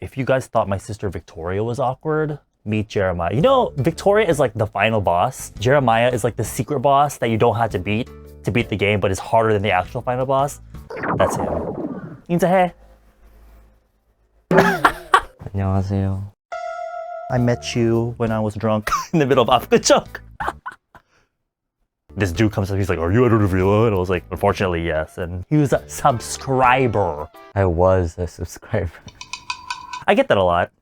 If you guys thought my sister Victoria was awkward, meet Jeremiah. You know, Victoria is like the final boss. Jeremiah is like the secret boss that you don't have to beat the game, but is harder than the actual final boss. That's him. 인사해. 안녕하세요. I met you when I was drunk in the middle of Afgachuk. This dude comes up, he's like, are you at Avila? And I was like, unfortunately, yes. And he was a subscriber. I was a subscriber. I get that a lot.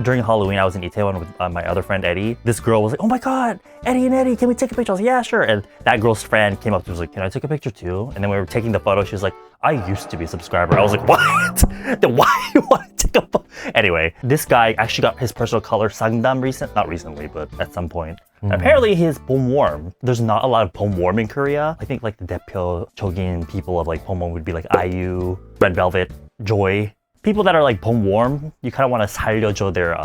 During Halloween, I was in Itaewon with my other friend, Eddie. This girl was like, oh my God, Eddie and Eddie, can we take a picture? I was like, yeah, sure. And that girl's friend came up to me and was like, can I take a picture too? And then we were taking the photo. She was like, I used to be a subscriber. I was like, what? Then why do you want to take a photo? Anyway, this guy actually got his personal color Sangdam not recently, but at some point. Apparently his Pomwarm. There's not a lot of Pomwarm in Korea. I think like the 대표적인 people of like Pomwarm would be like IU, Red Velvet, Joy. People that are like Pomwarm, you kind of want to 살려줘 their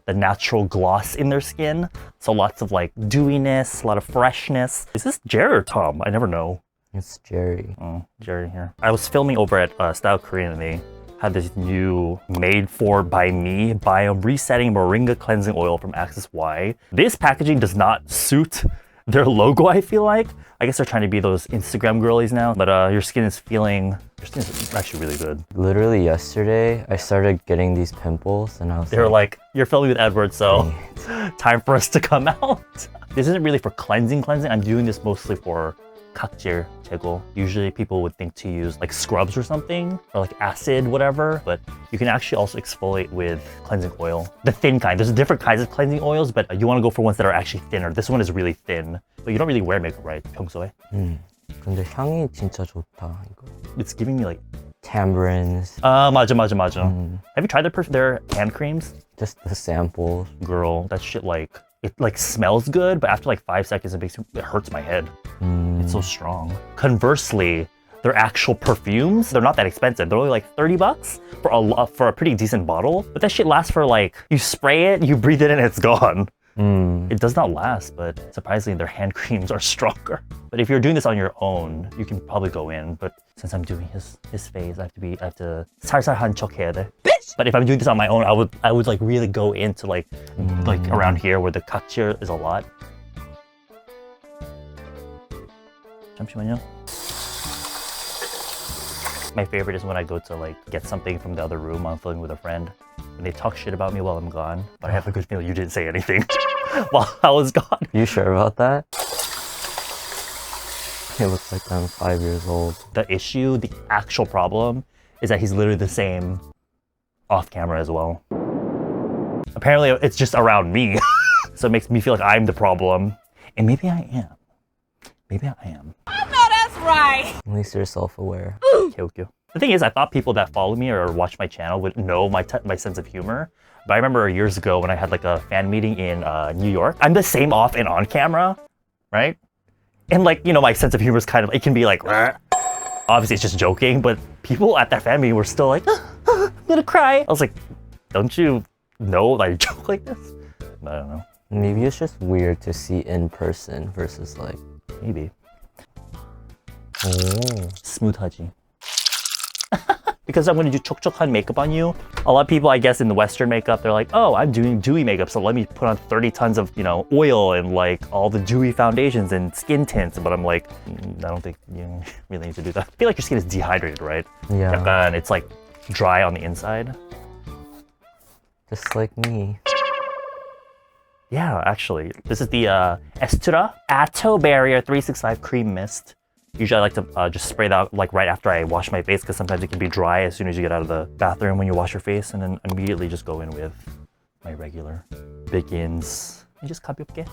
the natural gloss in their skin. So lots of like dewiness, a lot of freshness. Is this Jerry or Tom? I never know. It's Jerry. Oh, Jerry here. I was filming over at Style Korean and they had this new made for by me BIOME resetting Moringa cleansing oil from Axis Y. This packaging does not suit their logo, I feel like. I guess they're trying to be those Instagram girlies now, but your skin is actually really good. Literally yesterday, I started getting these pimples and I was They're like, you're filming with Edward, so time for us to come out. This isn't really for cleansing. I'm doing this mostly for 각질 제거. Usually people would think to use like scrubs or something, or like acid, whatever, but you can actually also exfoliate with cleansing oil. The thin kind. There's different kinds of cleansing oils, but you want to go for ones that are actually thinner. This one is really thin, but you don't really wear makeup, right? 평소에? 근데 향이 진짜 좋다, 이거. It's giving me like Tambourines. 맞아. Have you tried their hand creams? Just the samples. Girl, that shit like, it like smells good, but after like 5 seconds, it hurts my head. It's so strong. Conversely, their actual perfumes, they're not that expensive. They're only like 30 bucks for a pretty decent bottle. But that shit lasts for like, you spray it, you breathe it in, it's gone. It does not last, but surprisingly, their hand creams are stronger. But if you're doing this on your own, you can probably go in. But since I'm doing his face, I have to 살살한 척 해야 돼. But if I'm doing this on my own, I would like really go into like around here where the 각질 is a lot. 잠시만요. My favorite is when I go to like get something from the other room while I'm filming with a friend. And they talk shit about me while I'm gone. But I have a good feeling you didn't say anything while I was gone. You sure about that? It looks like I'm 5 years old. The issue, the actual problem, is that he's literally the same off camera as well. Apparently it's just around me. So it makes me feel like I'm the problem. And maybe I am. I know that's right. At least you're self-aware. Okay. The thing is, I thought people that follow me or watch my channel would know my sense of humor. But I remember years ago when I had like a fan meeting in New York, I'm the same off and on camera, right? And like, you know, my sense of humor is kind of, it can be like, rah. Obviously it's just joking, but people at that fan meeting were still like, I'm gonna cry. I was like, don't you know that I joke like this? I don't know. Maybe it's just weird to see in person versus like... Maybe. Oh. 스무트하지. Because I'm going to do 촉촉한 makeup on you. A lot of people, I guess, in the Western makeup, they're like, oh, I'm doing dewy makeup, so let me put on 30 tons of, you know, oil and like all the dewy foundations and skin tints. But I'm like, I don't think you really need to do that. I feel like your skin is dehydrated, right? Yeah. And it's like dry on the inside. Just like me. Yeah, actually. This is the AESTURA ATOBARRIER 365 Cream Mist. Usually I like to just spray that like right after I wash my face because sometimes it can be dry as soon as you get out of the bathroom when you wash your face, and then immediately just go in with my regular Begins. just 가볍게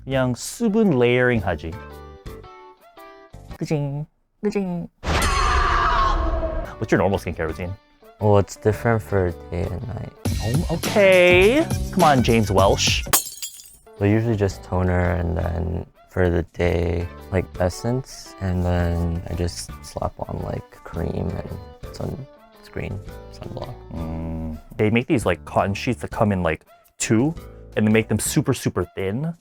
그냥 수분 레이어링 하지. 그징. What's your normal skincare routine? Well, it's different for day and night. Oh, okay. Come on, James Welsh. So usually just toner, and then for the day, like essence, and then I just slap on like cream and sunscreen, sunblock. They make these like cotton sheets that come in like 2, and they make them super thin,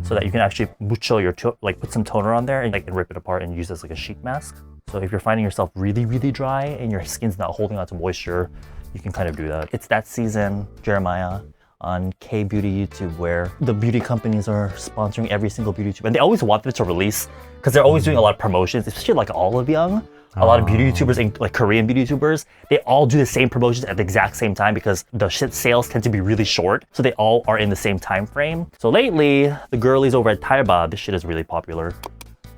so that you can actually mucho your like put some toner on there and like rip it apart and use it as like a sheet mask. So if you're finding yourself really dry and your skin's not holding on to moisture, you can kind of do that. It's that season, Jeremiah, on K-Beauty YouTube, where the beauty companies are sponsoring every single beauty YouTuber. And they always want them to release, because they're always doing a lot of promotions, especially like Olive Young. A lot of beauty YouTubers, like Korean beauty YouTubers, they all do the same promotions at the exact same time because the sales tend to be really short. So they all are in the same time frame. So lately, the girlies over at Taiba, this shit is really popular.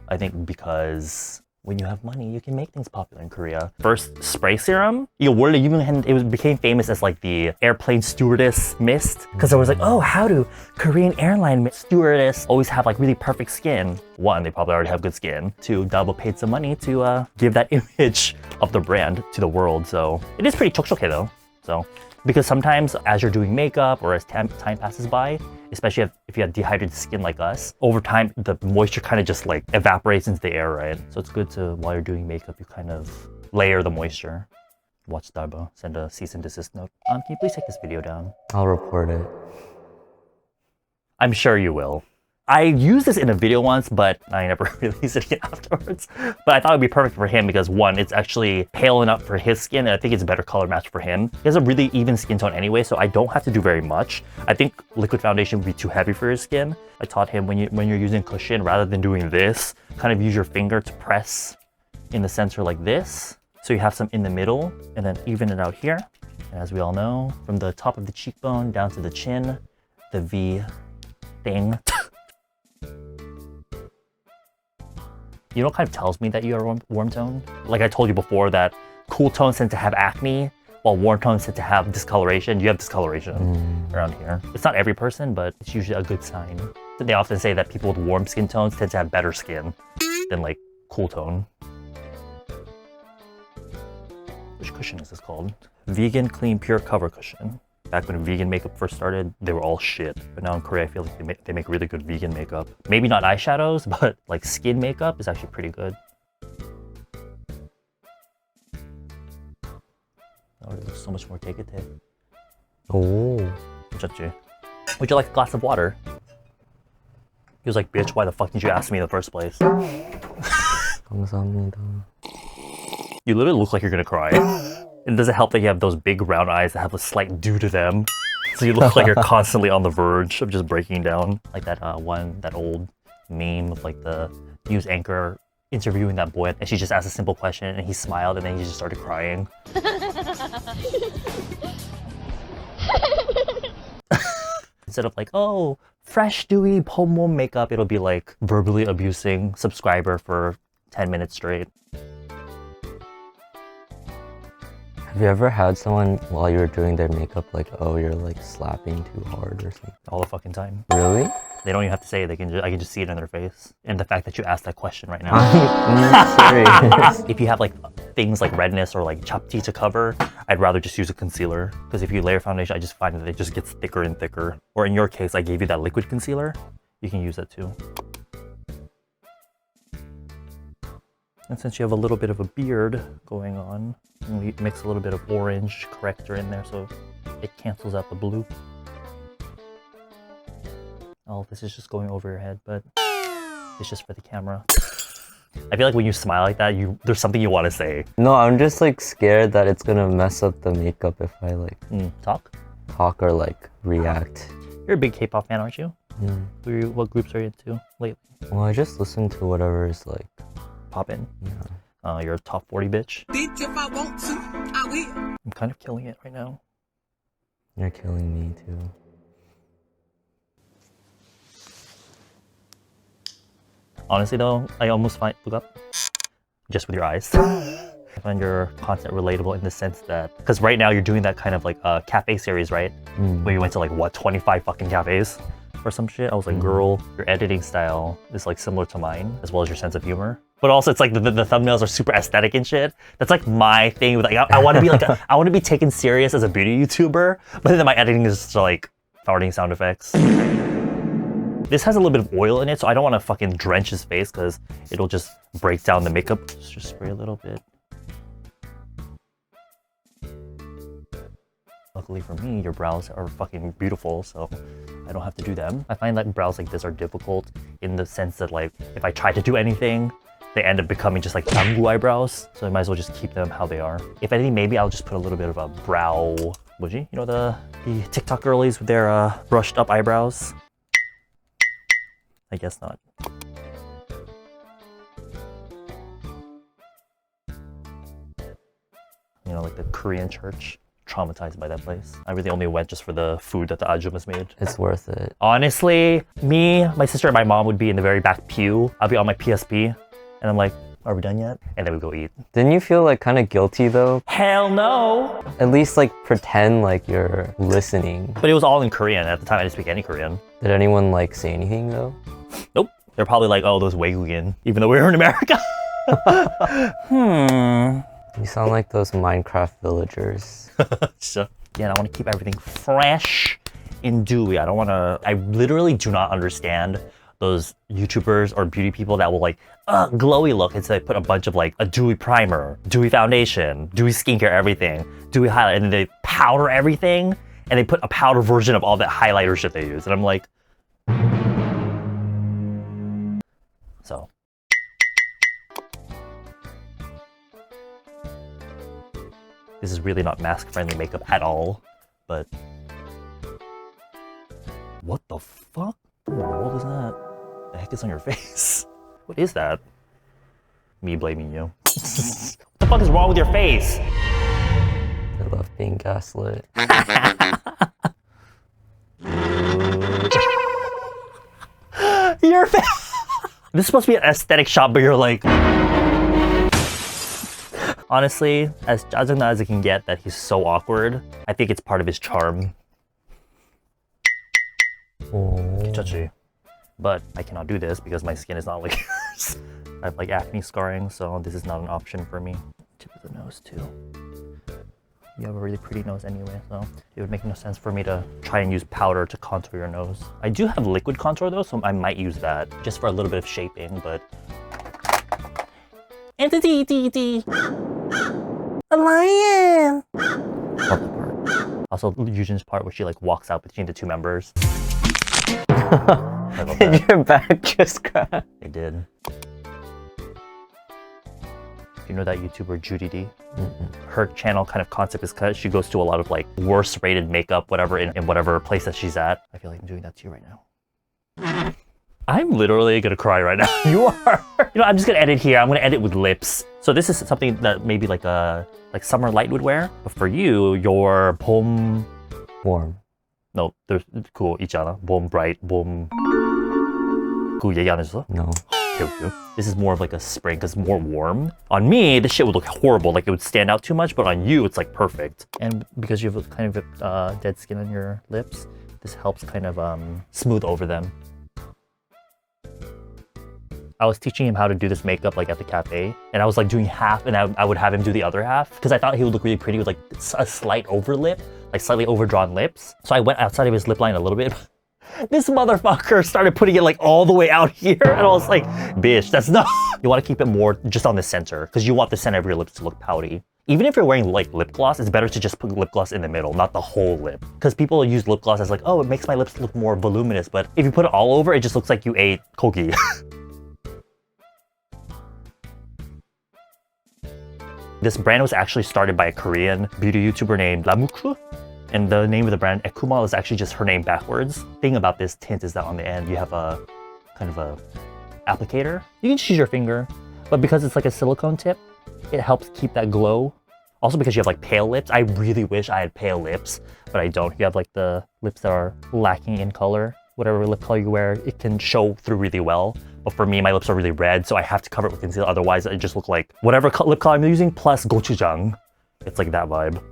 I think because when you have money, you can make things popular in Korea. First, spray serum. It became famous as like the airplane stewardess mist. Because I was like, oh, how do Korean airline stewardess always have like really perfect skin? One, they probably already have good skin. Two, Dabo paid some money to give that image of the brand to the world. So it is pretty 촉촉해 though. So, because sometimes as you're doing makeup or as time passes by, especially if you have dehydrated skin like us, over time, the moisture kind of just like evaporates into the air, right? So it's good to, while you're doing makeup, you kind of layer the moisture. Watch Darbo send a cease and desist note. Can you please take this video down? I'll report it. I'm sure you will. I used this in a video once, but I never released it afterwards. But I thought it'd be perfect for him because one, it's actually pale enough for his skin, and I think it's a better color match for him. He has a really even skin tone anyway, so I don't have to do very much. I think liquid foundation would be too heavy for his skin. I taught him when you're using cushion, rather than doing this, kind of use your finger to press in the center like this. So you have some in the middle, and then even it out here. And as we all know, from the top of the cheekbone down to the chin, the V thing. You know what kind of tells me that you are warm toned? Like I told you before that cool tones tend to have acne, while warm tones tend to have discoloration. You have discoloration around here. It's not every person, but it's usually a good sign. They often say that people with warm skin tones tend to have better skin than like cool tone. Which cushion is this called? Vegan Clean Pure Cover Cushion. Back when vegan makeup first started, they were all shit. But now in Korea, I feel like they make really good vegan makeup. Maybe not eyeshadows, but like skin makeup is actually pretty good. Oh, there's so much more take it. Oh. Would you like a glass of water? He was like, bitch, why the fuck did you ask me in the first place? 감사합니다. You literally look like you're gonna cry. It doesn't help that you have those big round eyes that have a slight dew to them. So you look like you're constantly on the verge of just breaking down. Like that that old meme of like the news anchor interviewing that boy, and she just asked a simple question and he smiled and then he just started crying. Instead of like, oh, fresh dewy home makeup, it'll be like verbally abusing subscriber for 10 minutes straight. Have you ever had someone, while you were doing their makeup, like, oh, you're like slapping too hard or something? All the fucking time. Really? They don't even have to say it. I can just see it in their face. And the fact that you asked that question right now. I'm serious. If you have like things like redness or like chapti to cover, I'd rather just use a concealer. Because if you layer foundation, I just find that it just gets thicker and thicker. Or in your case, I gave you that liquid concealer. You can use that too. And since you have a little bit of a beard going on, we mix a little bit of orange corrector in there so it cancels out the blue. Oh, this is just going over your head, but it's just for the camera. I feel like when you smile like that, there's something you want to say. No, I'm just like scared that it's gonna mess up the makeup if I like Talk or like react. You're a big K-pop fan, aren't you? Yeah. What groups are you into lately? Well, I just listen to whatever is like Poppin'? Yeah. You're a top 40 bitch. Bitch, if I want to, I will. I'm kind of killing it right now. You're killing me too. Honestly though, I almost find, look up, just with your eyes. I find your content relatable in the sense that, because right now you're doing that kind of like cafe series, right? Where you went to like, what, 25 fucking cafes or some shit? I was like, girl, your editing style is like similar to mine, as well as your sense of humor. But also it's like the thumbnails are super aesthetic and shit. That's like my thing with like, I want to be like, I want to be taken serious as a beauty YouTuber, but then my editing is just like farting sound effects. This has a little bit of oil in it, so I don't want to fucking drench his face because it'll just break down the makeup. Just spray a little bit. Luckily for me, your brows are fucking beautiful, so I don't have to do them. I find that brows like this are difficult in the sense that like, if I try to do anything, they end up becoming just like Dangu eyebrows. So I might as well just keep them how they are. If anything, maybe I'll just put a little bit of a brow, you know, the TikTok girlies with their brushed up eyebrows? I guess not. You know, like the Korean church. Traumatized by that place. I really only went just for the food that the ajumas made. It's worth it. Honestly, me, my sister, and my mom would be in the very back pew. I'll be on my PSP, and I'm like, are we done yet? And then we go eat. Didn't you feel like kind of guilty though? Hell no! At least like pretend like you're listening. But it was all in Korean. At the time, I didn't speak any Korean. Did anyone like say anything though? Nope. They're probably like, oh, those Waegugin, even though we were in America. You sound like those Minecraft villagers. So, yeah, I want to keep everything fresh and dewy. I literally do not understand those YouTubers or beauty people that will like, glowy look, and so they put a bunch of like a dewy primer, dewy foundation, dewy skincare, everything, dewy highlight, and then they powder everything, and they put a powder version of all that highlighter shit they use. And I'm like, so. This is really not mask-friendly makeup at all, but... What the fuck? What in the world is that? The heck is on your face? What is that? Me blaming you. What the fuck is wrong with your face? I love being gaslit. Your face! This is supposed to be an aesthetic shot, but you're like... Honestly, as 짜증나 as it can get that he's so awkward, I think it's part of his charm. 괜찮지? But I cannot do this because my skin is not like yours. I have like acne scarring, so this is not an option for me. Tip of the nose too. You have a really pretty nose anyway, so it would make no sense for me to try and use powder to contour your nose. I do have liquid contour though, so I might use that just for a little bit of shaping, but... Entity! A lion! Love that part. Also, Yujin's part where she like walks out between the two members. I love that. Your back just cracked. It did. You know that YouTuber Judy D? Her channel kind of concept is cut. She goes to a lot of like worst rated makeup, whatever, in whatever place that she's at. I feel like I'm doing that to you right now. I'm literally gonna cry right now. You are. You know, I'm just gonna edit here. I'm gonna edit with lips. So this is something that maybe like Summer Light would wear. But for you, your 봄... Warm. No, there's 그거 있잖아. 봄 bright, 봄... 그거 얘기 안 해줬어? No. Okay. This is more of like a spring because it's more warm. On me, this shit would look horrible. Like it would stand out too much, but on you, it's like perfect. And because you have kind of dead skin on your lips, this helps kind of smooth over them. I was teaching him how to do this makeup like at the cafe, and I was like doing half, and I would have him do the other half because I thought he would look really pretty with like a slight over lip, like slightly overdrawn lips. So I went outside of his lip line a little bit. This motherfucker started putting it like all the way out here, and I was like, bitch, that's not... You want to keep it more just on the center because you want the center of your lips to look pouty. Even if you're wearing like lip gloss, it's better to just put lip gloss in the middle, not the whole lip. Because people use lip gloss as like, oh, it makes my lips look more voluminous, but if you put it all over, it just looks like you ate kogi. This brand was actually started by a Korean beauty YouTuber named Lamukru. And the name of the brand, EQUMAL, is actually just her name backwards. Thing about this tint is that on the end, you have a kind of a applicator. You can just use your finger, but because it's like a silicone tip, it helps keep that glow. Also because you have like pale lips. I really wish I had pale lips, but I don't. You have like the lips that are lacking in color. Whatever lip color you wear, it can show through really well. But for me, my lips are really red, so I have to cover it with concealer. Otherwise, it just looks like whatever lip color I'm using plus gochujang. It's like that vibe.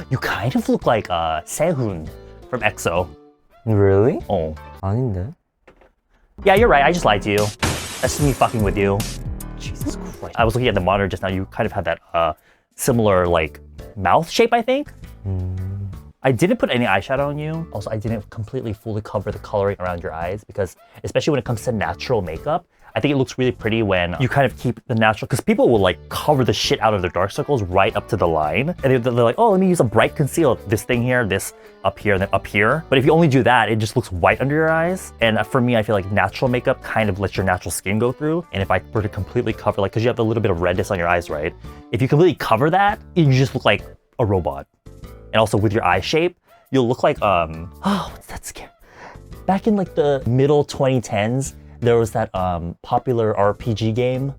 You kind of look like Sehun from EXO. Really? Oh. 아닌데. Yeah, you're right. I just lied to you. That's just me fucking with you. Jesus Christ. I was looking at the monitor just now. You kind of had that similar like mouth shape, I think. I didn't put any eyeshadow on you. Also, I didn't completely fully cover the coloring around your eyes because especially when it comes to natural makeup, I think it looks really pretty when you kind of keep the natural, because people will like cover the shit out of their dark circles right up to the line. And they're like, oh, let me use a bright conceal. This thing here, this up here, and then up here. But if you only do that, it just looks white under your eyes. And for me, I feel like natural makeup kind of lets your natural skin go through. And if I were to completely cover, like, because you have a little bit of redness on your eyes, right? If you completely cover that, you just look like a robot. And also with your eye shape, you'll look like, oh, what's that scare? Back in like the middle 2010s, there was that popular RPG game,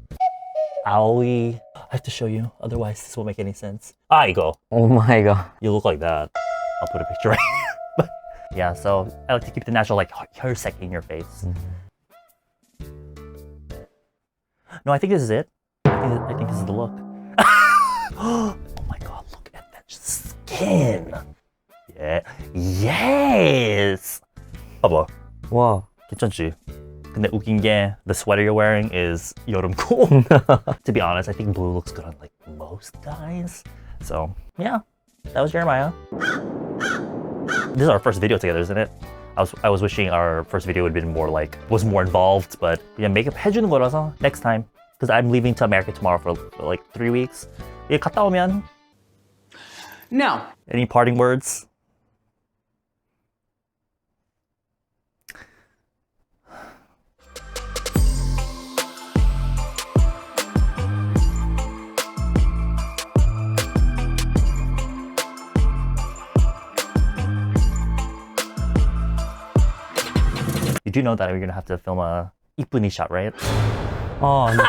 AOE. I have to show you, otherwise this won't make any sense. Ah, you go. Oh my god. You look like that. I'll put a picture right here. But yeah, so I like to keep the natural like hair sec in your face. No, I think this is it. I think this is the look. Oh my god, look at that skin. Yeah. Yes. 봐봐. Wow. 괜찮지? 근데 웃긴 게 the sweater you're wearing is 여름코. To be honest, I think blue looks good on like most guys. So yeah, that was Jeremiah. This is our first video together, isn't it? I was wishing our first video would have been more like, was more involved, but yeah, makeup 해주는 거라서 next time. Because I'm leaving to America tomorrow for like 3 weeks. 예, 갔다 오면. No. Any parting words? You do know that we're gonna have to film a 이쁜이 shot, right? Oh, no.